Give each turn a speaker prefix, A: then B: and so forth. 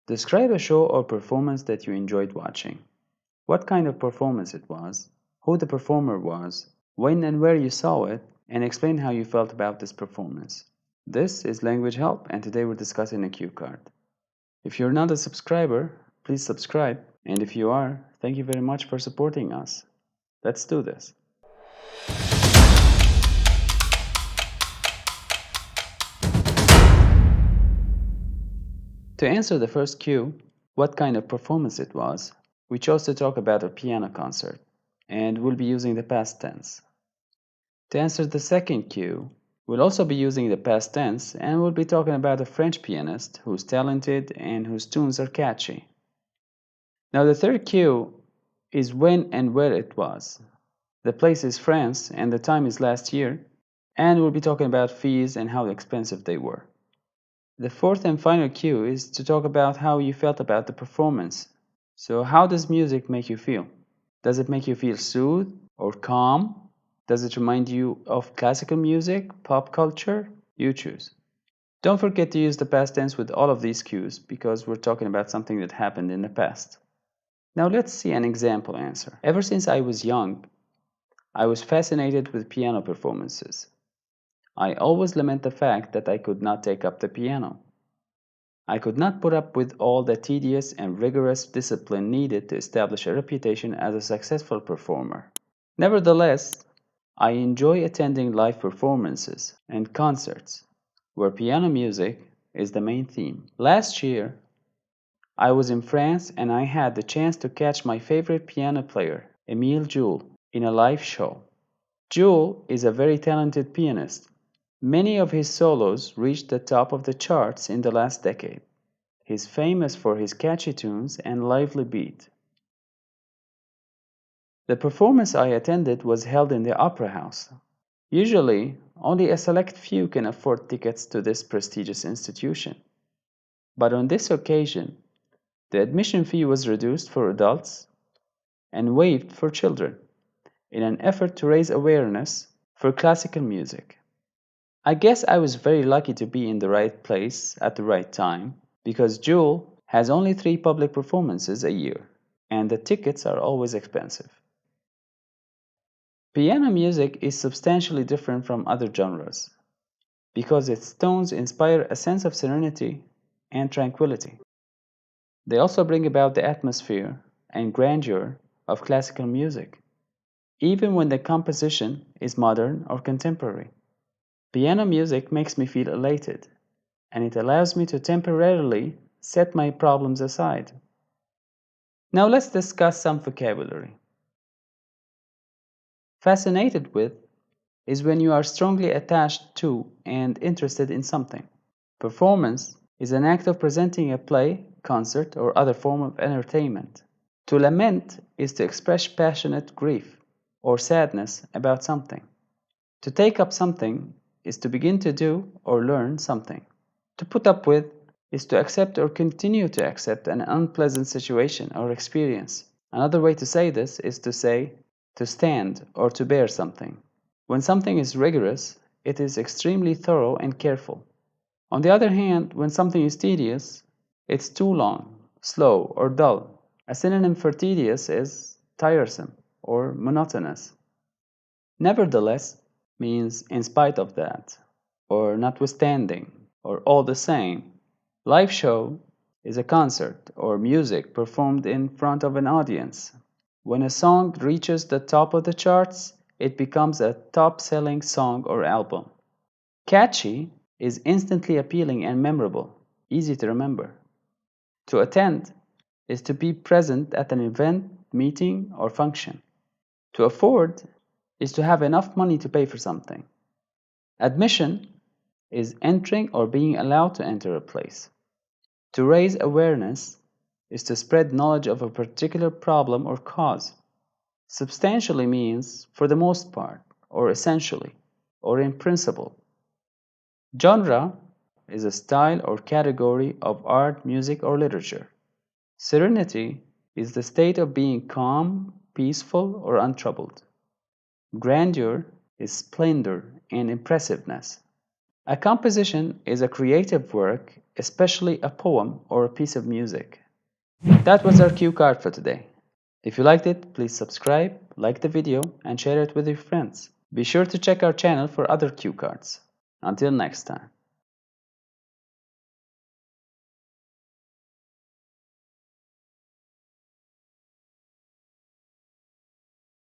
A: Describe a show or performance that you enjoyed watching. What kind of performance it was, who the performer was, when and where you saw it, and explain how you felt about this performance. This is Language Help, and today we're discussing a cue card. If you're not a subscriber, please subscribe, and if you are, thank you very much for supporting us. Let's do this. To answer the first cue, what kind of performance it was, we chose to talk about a piano concert, and we'll be using the past tense. To answer the second cue, we'll also be using the past tense, and we'll be talking about a French pianist who's talented and whose tunes are catchy. Now the third cue is when and where it was. The place is France, and the time is last year, and we'll be talking about fees and how expensive they were. The fourth and final cue is to talk about how you felt about the performance. So how does music make you feel? Does it make you feel soothed or calm? Does it remind you of classical music, pop culture? You choose. Don't forget to use the past tense with all of these cues because we're talking about something that happened in the past. Now let's see an example answer. Ever since I was young, I was fascinated with piano performances. I always lament the fact that I could not take up the piano. I could not put up with all the tedious and rigorous discipline needed to establish a reputation as a successful performer. Nevertheless, I enjoy attending live performances and concerts where piano music is the main theme. Last year, I was in France and I had the chance to catch my favorite piano player, Émile Jules, in a live show. Jules is a very talented pianist. Many of his solos reached the top of the charts in the last decade. He's famous for his catchy tunes and lively beat. The performance I attended was held in the Opera House. Usually, only a select few can afford tickets to this prestigious institution. But on this occasion, the admission fee was reduced for adults and waived for children in an effort to raise awareness for classical music. I guess I was very lucky to be in the right place at the right time because Jules has only 3 public performances a year, and the tickets are always expensive. Piano music is substantially different from other genres because its tones inspire a sense of serenity and tranquility. They also bring about the atmosphere and grandeur of classical music, even when the composition is modern or contemporary. Piano music makes me feel elated, and it allows me to temporarily set my problems aside. Now let's discuss some vocabulary. Fascinated with is when you are strongly attached to and interested in something. Performance is an act of presenting a play, concert, or other form of entertainment. To lament is to express passionate grief or sadness about something. To take up something is to begin to do or learn something. To put up with is to accept or continue to accept an unpleasant situation or experience. Another way to say this is to say to stand or to bear something. When something is rigorous, it is extremely thorough and careful. On the other hand, when something is tedious, it's too long, slow, or dull. A synonym for tedious is tiresome or monotonous. Nevertheless means in spite of that, or notwithstanding, or all the same. Live show is a concert or music performed in front of an audience. When a song reaches the top of the charts, it becomes a top-selling song or album. Catchy is instantly appealing and memorable, easy to remember. To attend is to be present at an event, meeting, or function. To afford is to have enough money to pay for something. Admission is entering or being allowed to enter a place. To raise awareness is to spread knowledge of a particular problem or cause. Substantially means for the most part, or essentially, or in principle. Genre is a style or category of art, music, or literature. Serenity is the state of being calm, peaceful, or untroubled. Grandeur is splendor and impressiveness. A composition is a creative work especially a poem or a piece of music. That was our cue card for today. If you liked it, please subscribe, like the video, and share it with your friends. Be sure to check our channel for other cue cards. Until next time.